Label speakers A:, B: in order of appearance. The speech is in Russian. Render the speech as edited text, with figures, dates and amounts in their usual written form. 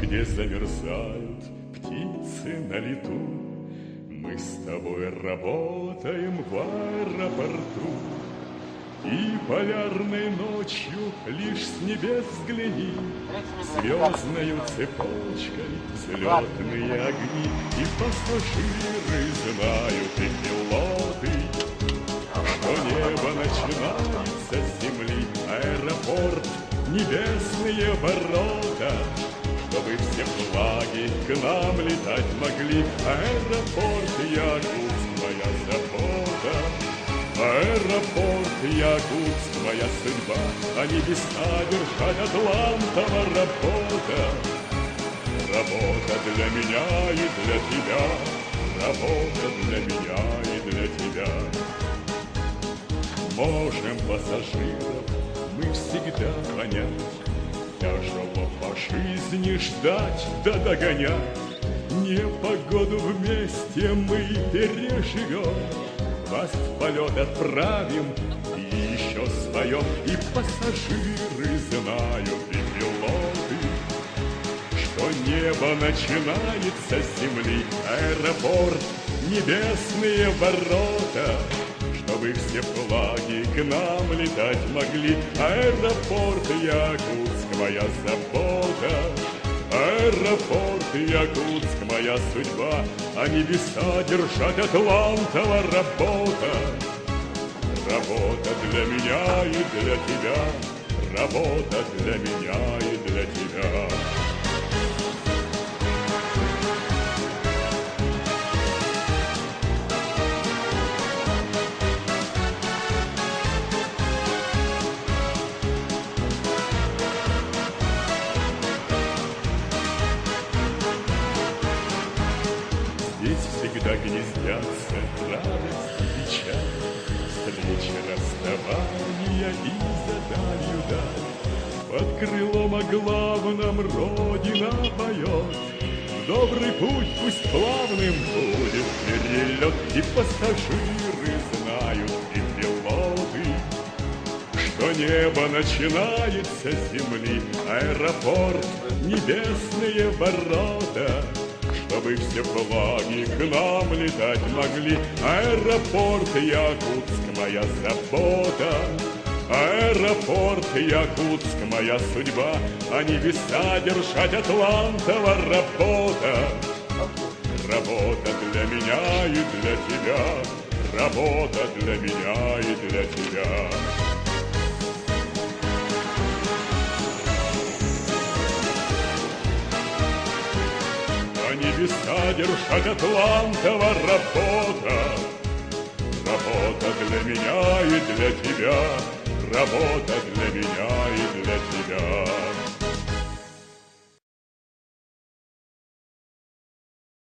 A: где замерзают птицы на лету. Мы с тобой работаем в аэропорту, и полярной ночью лишь с небес взгляни, звездною цепочкой взлетные огни, и пассажиры знают, и пилоты, что небо начинается с земли. Аэропорт, небесные ворота, чтобы все флаги к нам летать могли. Аэропорт, Якутск, моя забота. Аэропорт, Якутск, моя судьба, а небеса держать Атлантова работа. Работа для меня и для тебя, работа для меня и для тебя. Можем пассажиров мы всегда понять, тяжело по жизни ждать да догонять. Непогоду вместе мы переживем, вас в полет отправим и еще споем. И пассажиры знают, и пилоты, что небо начинается с земли. Аэропорт, небесные ворота, чтобы все флаги к нам летать могли. Аэропорт, Якутск, моя забота. Аэропорт, Якутск, моя судьба, а небеса держать Атлантова работа. Работа для меня и для тебя, работа для меня и для тебя. Здесь всегда гнездятся радость и печаль, встреча, расставания и за далью даль. Под крылом о главном Родина поет, в добрый путь пусть плавным будет перелет. И пассажиры знают, и пилоты, что небо начинается с земли. Аэропорт, небесные ворота, чтобы все флаги к нам летать могли. Аэропорт, Якутск, моя забота. Аэропорт, Якутск, моя судьба, а небеса держать Атлантова работа. Работа для меня и для тебя, работа для меня и для тебя. А небеса держать Атлантова работа. Работа для меня и для тебя, работа для меня и для тебя.